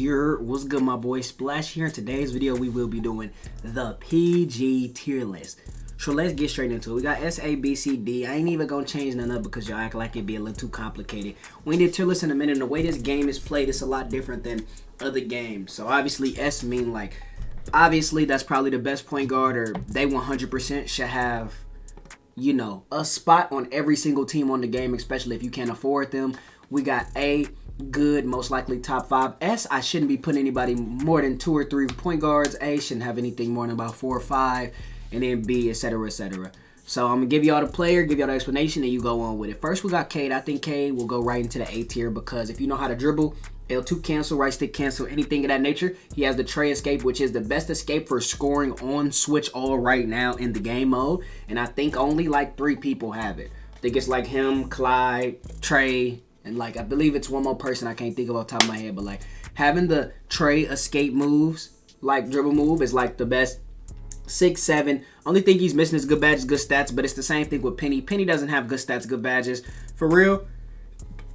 What's good, my boy? Splash here. In today's video, we will be doing the PG tier list. So let's get straight into it. We got S, A, B, C, D. I ain't even gonna change none up because y'all act like it'd be a little too complicated. We need tier list in a minute. And the way this game is played, it's a lot different than other games. So obviously, S mean like, obviously that's probably the best point guard, or they 100% should have, you know, a spot on every single team on the game, especially if you can't afford them. We got A, good, most likely top 5. S, I shouldn't be putting anybody more than 2 or 3 point guards. A shouldn't have anything more than about 4 or 5. And then B, etc., etc. So I'm going to give y'all the player, give y'all the explanation, and you go on with it. First, we got Cade. I think Cade will go right into the A tier because if you know how to dribble, L2 cancel, right stick cancel, anything of that nature. He has the tray escape, which is the best escape for scoring on switch all right now in the game mode. And I think only like 3 people have it. I think it's like him, Clyde, Trey, and like I believe it's one more person I can't think of off the top of my head. But like having the tray escape moves, like dribble move, is like the best. 6, 7. Only thing he's missing is good badges, good stats, but it's the same thing with Penny. Penny doesn't have good stats, good badges. For real,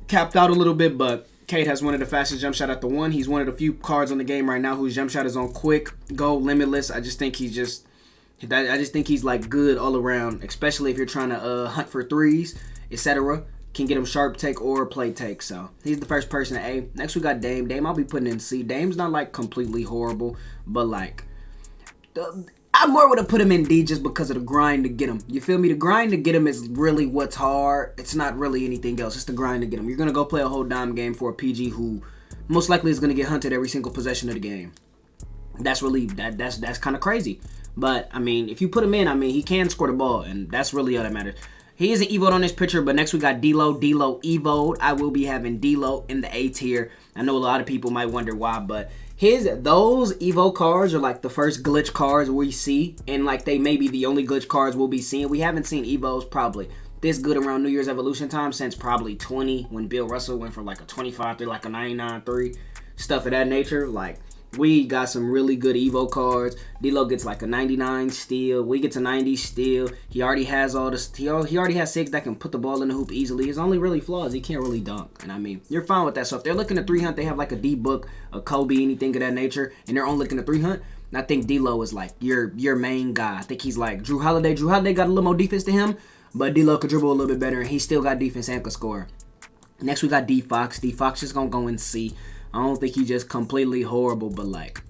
capped out a little bit, but Cade has one of the fastest jump shot at the 1. He's one of the few cards on the game right now whose jump shot is on quick, go, limitless. I just think he's like good all around, especially if you're trying to hunt for threes, etc. Can get him sharp take or play take. So he's the first person at A. Next we got Dame. Dame I'll be putting in C. Dame's not like completely horrible, but like I more would have put him in D just because of the grind to get him. You feel me? The grind to get him is really what's hard. It's not really anything else. It's the grind to get him. You're going to go play a whole dime game for a PG who most likely is going to get hunted every single possession of the game. That's really, that's kind of crazy. But, I mean, if you put him in, I mean, he can score the ball, and that's really all that matters. He isn't evoed on this picture, but next we got D-Lo. D-Lo evoed. I will be having D-Lo in the A tier. I know a lot of people might wonder why, but those Evo cards are like the first glitch cards we see, and like they may be the only glitch cards we'll be seeing. We haven't seen Evos probably this good around New Year's Evolution time since probably 20, when Bill Russell went from like a 25 to like a 99-3, stuff of that nature. Like, we got some really good Evo cards. D-Lo gets like a 99 steal. We get to 90 steal. He already has all this. He already has 6 that can put the ball in the hoop easily. His only really flaw is he can't really dunk. And I mean, you're fine with that. So if they're looking to 3 hunt, they have like a D-Book, a Kobe, anything of that nature, and they're only looking to 3 hunt. And I think D-Lo is like your main guy. I think he's like Drew Holiday. Drew Holiday got a little more defense to him, but D-Lo could dribble a little bit better, and he still got defense and could score. Next we got D-Fox. D-Fox just gonna go in C. I don't think he's just completely horrible, but like,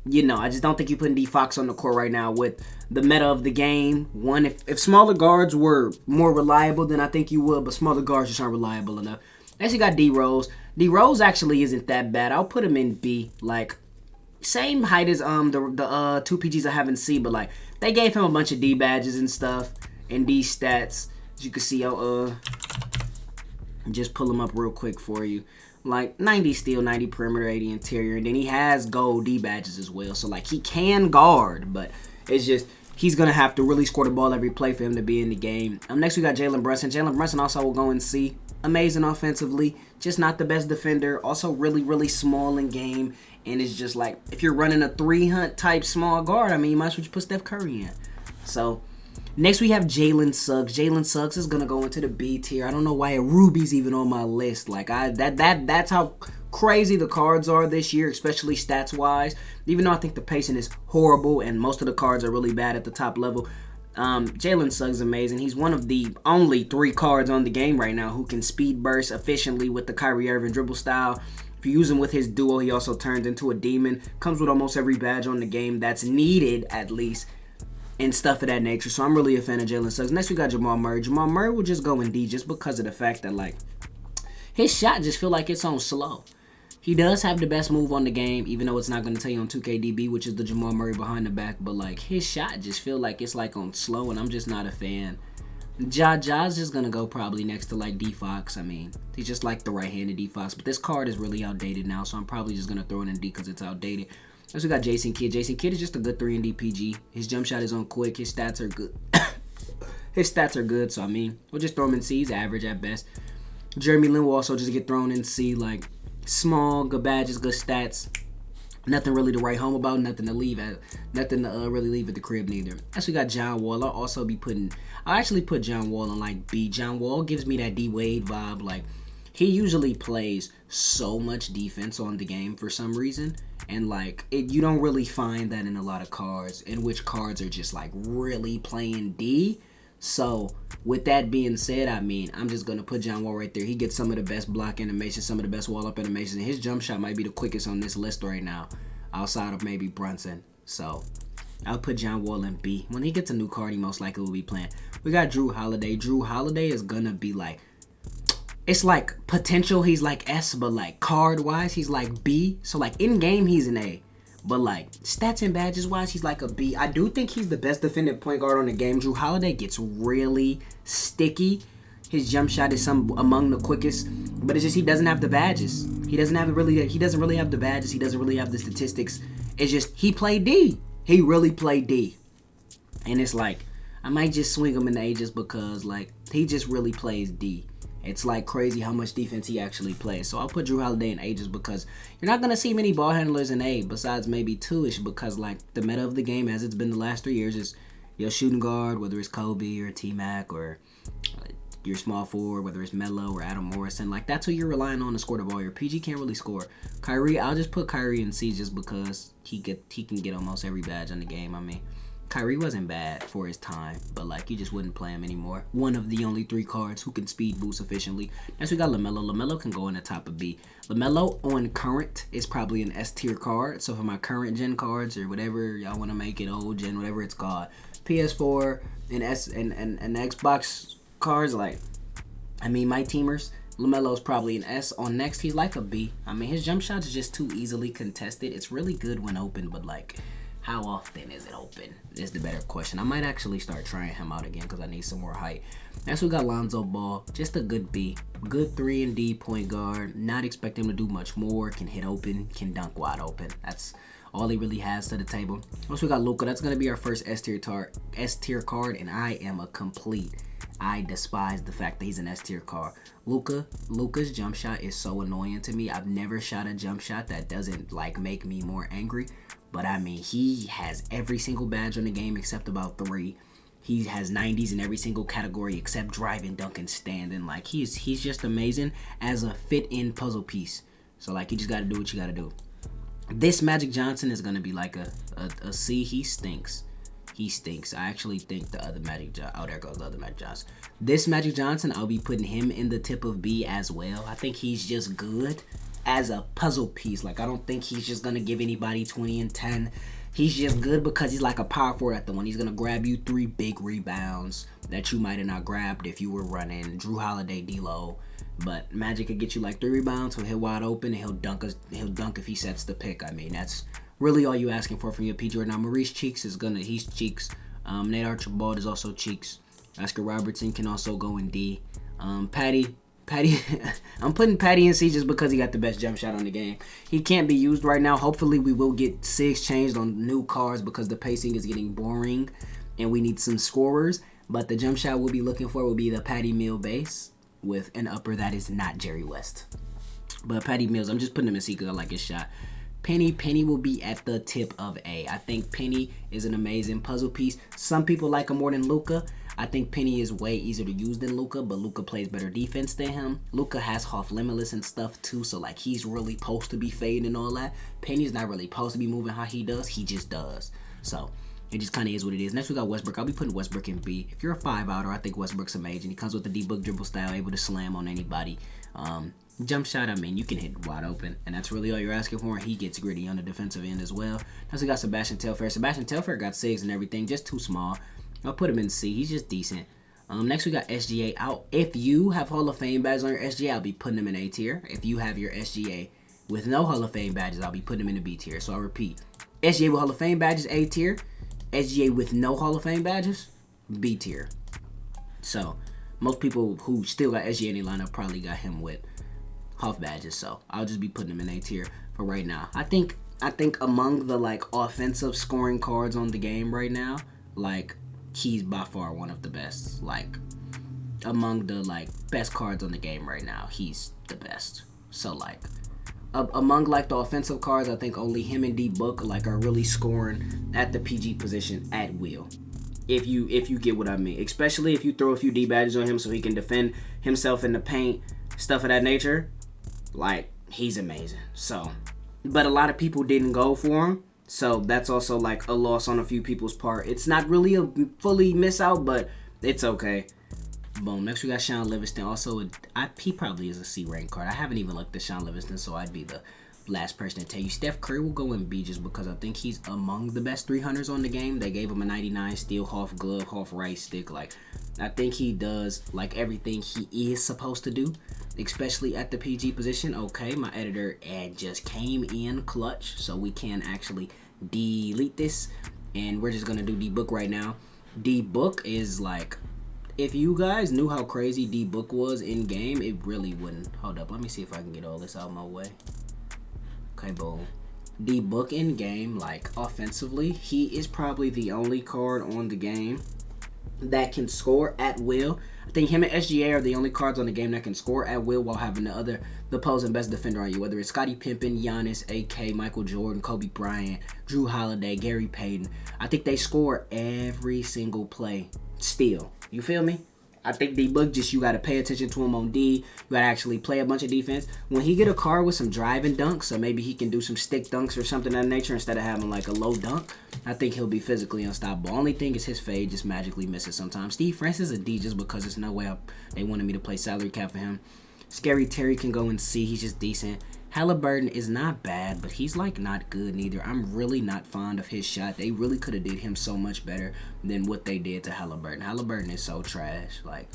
you know, I just don't think you're putting D-Fox on the court right now with the meta of the game. One, if smaller guards were more reliable, then I think you would, but smaller guards just aren't reliable enough. Next, you got D-Rose. D-Rose actually isn't that bad. I'll put him in B. Like, same height as the 2 PGs I have in C, but like, they gave him a bunch of D badges and stuff, and D stats. As you can see, I'll just pull them up real quick for you. Like 90 steal, 90 perimeter, 80 interior, and then he has gold D badges as well. So like he can guard, but it's just he's gonna have to really score the ball every play for him to be in the game. Next we got Jalen Brunson. Jalen Brunson also will go in C. Amazing offensively, just not the best defender. Also really small in game, and it's just like if you're running a 3 hunt type small guard, I mean you might as well just put Steph Curry in. So next we have Jalen Suggs. Jalen Suggs is gonna go into the B tier. I don't know why a Ruby's even on my list. Like that's how crazy the cards are this year, especially stats wise. Even though I think the pacing is horrible and most of the cards are really bad at the top level, Jalen Suggs is amazing. He's one of the only 3 cards on the game right now who can speed burst efficiently with the Kyrie Irving dribble style. If you use him with his duo, he also turns into a demon. Comes with almost every badge on the game that's needed, at least, and stuff of that nature. So I'm really a fan of Jalen Suggs. Next we got Jamal Murray. Jamal Murray will just go in D just because of the fact that like his shot just feel like it's on slow. He does have the best move on the game, even though it's not going to tell you on 2KDB, which is the Jamal Murray behind the back. But like his shot just feel like it's like on slow, and I'm just not a fan. Ja's just gonna go probably next to like D-Fox. I mean, he's just like the right-handed D-Fox, but this card is really outdated now, so I'm probably just gonna throw it in D because it's outdated. Next we got Jason Kidd. Jason Kidd is just a good 3 and D PG. His jump shot is on quick. His stats are good. His stats are good, so I mean, we'll just throw him in C. He's average at best. Jeremy Lin will also just get thrown in C. Like, small, good badges, good stats. Nothing really to write home about. Nothing to really leave at the crib neither. Next we got John Wall. I'll actually put John Wall in like B. John Wall gives me that D Wade vibe. Like, he usually plays so much defense on the game for some reason. And like you don't really find that in a lot of cards, in which cards are just like really playing D. So with that being said, I mean, I'm just gonna put John Wall right there. He gets some of the best block animations, some of the best wall up animations, and his jump shot might be the quickest on this list right now, outside of maybe Brunson. So I'll put John Wall in B. When he gets a new card, he most likely will be playing. We got Drew Holiday. Drew Holiday is gonna be like, it's like potential, he's like S, but like card wise, he's like B. So like in game, he's an A. But like stats and badges wise, he's like a B. I do think he's the best defending point guard on the game. Drew Holiday gets really sticky. His jump shot is among the quickest, but it's just he doesn't have the badges. He doesn't really have the badges. He doesn't really have the statistics. It's just he played D. He really played D. And it's like I might just swing him in A just because like he just really plays D. It's like crazy how much defense he actually plays. So I'll put Drew Holiday in A just because you're not going to see many ball handlers in A besides maybe 2-ish, because like the meta of the game as it's been the last 3 years is your shooting guard, whether it's Kobe or T-Mac, or your small forward, whether it's Melo or Adam Morrison. Like that's who you're relying on to score the ball. Your PG can't really score. Kyrie, I'll just put Kyrie in C just because he can get almost every badge in the game. I mean, Kyrie wasn't bad for his time, but like you just wouldn't play him anymore. One of the only 3 cards who can speed boost efficiently. Next we got LaMelo. LaMelo can go in the top of B. LaMelo on current is probably an S tier card. So for my current gen cards or whatever y'all want to make it, old gen, whatever it's called, PS4 and S and Xbox cards, like I mean my teamers, LaMelo's probably an S. On next, he's like a B. I mean his jump shot is just too easily contested. It's really good when open, but like how often is it open is the better question. I might actually start trying him out again because I need some more height. Next we got Lonzo Ball, just a good B. Good 3 and D point guard. Not expect him to do much more. Can hit open, can dunk wide open. That's all he really has to the table. Next we got Luka. That's going to be our first S tier card, and I am a complete. I despise the fact that he's an S tier card. Luka's jump shot is so annoying to me. I've never shot a jump shot that doesn't like make me more angry. But I mean, he has every single badge on the game except about 3. He has 90s in every single category except driving, dunking, standing. Like he's just amazing as a fit-in puzzle piece. So like you just got to do what you got to do. This Magic Johnson is gonna be like a C. He stinks. He stinks. I actually think the other oh, there goes the other Magic Johnson. This Magic Johnson, I'll be putting him in the tip of B as well. I think he's just good as a puzzle piece. Like I don't think he's just gonna give anybody 20 and 10. He's just good because he's like a power forward at the one. He's gonna grab you 3 big rebounds that you might have not grabbed if you were running Drew Holiday D-Lo. But Magic could get you like 3 rebounds. He'll hit wide open and he'll dunk if he sets the pick. I mean, that's really all you asking for from your P. Jordan. Now Maurice Cheeks he's Cheeks. Nate Archibald is also Cheeks. Oscar Robertson can also go in D. Patty, I'm putting Patty in C just because he got the best jump shot on the game. He can't be used right now. Hopefully we will get 6 changed on new cards because the pacing is getting boring and we need some scorers. But the jump shot we'll be looking for will be the Patty Mill base with an upper that is not Jerry West. But Patty Mills, I'm just putting him in C because I like his shot. Penny will be at the tip of A. I think Penny is an amazing puzzle piece. Some people like him more than Luka. I think Penny is way easier to use than Luka, but Luka plays better defense than him. Luka has Hoff Limitless and stuff too, so like he's really supposed to be fading and all that. Penny's not really supposed to be moving how he does. He just does. So it just kind of is what it is. Next we got Westbrook. I'll be putting Westbrook in B. If you're a 5-outer, I think Westbrook's amazing. He comes with the D-book dribble style, able to slam on anybody. Jump shot, I mean, you can hit wide open, and that's really all you're asking for. He gets gritty on the defensive end as well. Next we got Sebastian Telfair. Sebastian Telfair got 6 and everything, just too small. I'll put him in C. He's just decent. Next we got SGA out. If you have Hall of Fame badges on your SGA, I'll be putting him in A tier. If you have your SGA with no Hall of Fame badges, I'll be putting him in the B tier. So I'll repeat. SGA with Hall of Fame badges, A tier. SGA with no Hall of Fame badges, B tier. So most people who still got SGA in their lineup probably got him with Hoff badges. So I'll just be putting him in A tier for right now. I think among the like offensive scoring cards on the game right now, like he's by far one of the best. Like among the like best cards on the game right now, he's the best. So like among like the offensive cards, I think only him and D-Book like are really scoring at the PG position at will. If you get what I mean, especially if you throw a few D badges on him so he can defend himself in the paint, stuff of that nature. Like he's amazing. So, but a lot of people didn't go for him. So that's also like a loss on a few people's part. It's not really a fully miss out, but it's okay. Boom. Next we got Sean Livingston. Also, he probably is a C rank card. I haven't even looked at Sean Livingston, so I'd be the last person to tell you. Steph Curry will go in B just because I think he's among the best 300s on the game. They gave him a 99 steal, half glove, half right stick. Like, I think he does like everything he is supposed to do, especially at the PG position. Okay, my editor just came in clutch, so we can actually delete this, and we're just gonna do D-Book right now. D-Book is like, if you guys knew how crazy D-Book was in game, it really wouldn't. Hold up, let me see if I can get all this out of my way. Okay, boom. D-Book in game, like offensively, he is probably the only card on the game that can score at will. I think him and SGA are the only cards on the game that can score at will while having the opposing best defender on you. Whether it's Scottie Pippen, Giannis, AK, Michael Jordan, Kobe Bryant, Drew Holiday, Gary Payton. I think they score every single play still. You feel me? I think D-Book, just you got to pay attention to him on D. You got to actually play a bunch of defense. When he get a card with some driving dunks, so maybe he can do some stick dunks or something of that nature instead of having like a low dunk, I think he'll be physically unstoppable. Only thing is his fade just magically misses sometimes. Steve Francis is a D just because there's no way they wanted me to play salary cap for him. Scary Terry can go in C. He's just decent. Halliburton is not bad, but he's like not good neither. I'm really not fond of his shot. They really could have did him so much better than what they did to Halliburton. Halliburton is so trash. Like,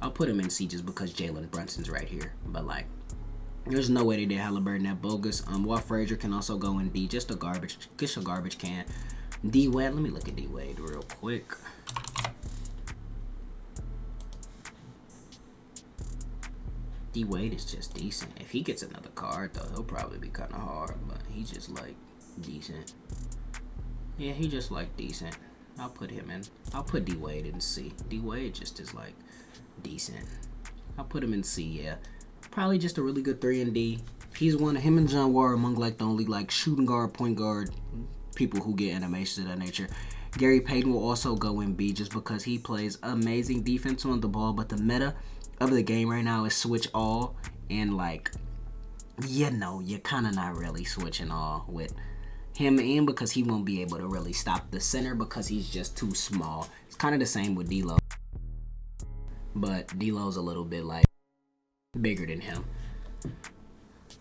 I'll put him in C just because Jalen Brunson's right here. But like, there's no way they did Halliburton that bogus. Walt Frazier can also go in D. Just a garbage can. D Wade. Let me look at D Wade real quick. D Wade is just decent. If he gets another card though, he'll probably be kind of hard. But he's just like decent. Yeah, he just like decent. I'll put him in. I'll put D Wade in C. D Wade just is like decent. I'll put him in C. Yeah, probably just a really good 3 and D. He's one of him and John Wall are among like the only like shooting guard, point guard people who get animations of that nature. Gary Payton will also go in B just because he plays amazing defense on the ball, but the meta of the game right now is switch all, and like, you know, you're kind of not really switching all with him in because he won't be able to really stop the center because he's just too small. It's kind of the same with D-Lo, but D-Lo's a little bit like bigger than him.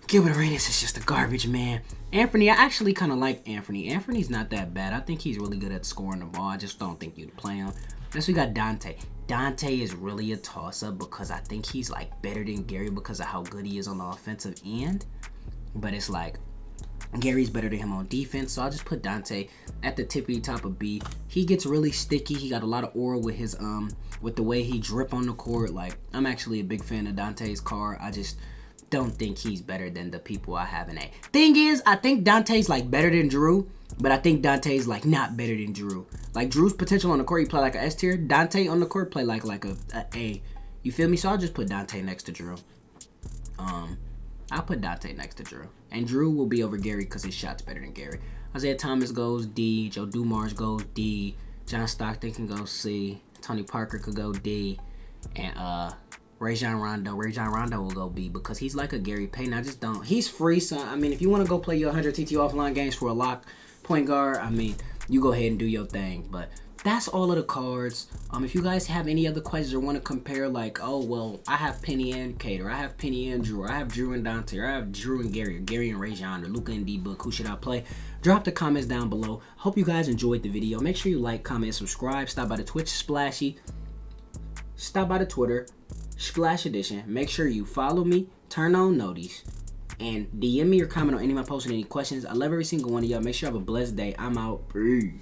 Gilbert Arenas is just a garbage man. Anthony, I actually kind of like Anthony. Anthony's not that bad. I think he's really good at scoring the ball. I just don't think you'd play him. Next we got Dante. Dante is really a toss-up because I think he's like better than Gary because of how good he is on the offensive end. But it's like Gary's better than him on defense, so I'll just put Dante at the tippity top of B. He gets really sticky. He got a lot of aura with his with the way he drip on the court. Like, I'm actually a big fan of Dante's card. I just don't think he's better than the people I have in A. Thing is, I think Dante's like better than Drew, but I think Dante's like not better than Drew. Like, Drew's potential on the court, he play like a S tier. Dante on the court play like a A. You feel me? So I'll just put Dante next to Drew. I'll put Dante next to Drew. And Drew will be over Gary because his shot's better than Gary. Isaiah Thomas goes D. Joe Dumars goes D. John Stockton can go C. Tony Parker could go D. And Rajon Rondo will go B because he's like a Gary Payton. I just don't. He's free, so I mean, if you want to go play your 100 TT offline games for a lock point guard, I mean, you go ahead and do your thing. But that's all of the cards. If you guys have any other questions or want to compare, like, oh, well, I have Penny and Cater, I have Penny and Drew, I have Drew and Dante, or I have Drew and Gary, or Gary and Rajon, or Luka and D-Book, who should I play? Drop the comments down below. Hope you guys enjoyed the video. Make sure you like, comment, subscribe. Stop by the Twitch, Splashy. Stop by the Twitter, Splash Edition. Make sure you follow me, turn on noties, and DM me or comment on any of my posts and any questions. I love every single one of y'all. Make sure you have a blessed day. I'm out. Peace.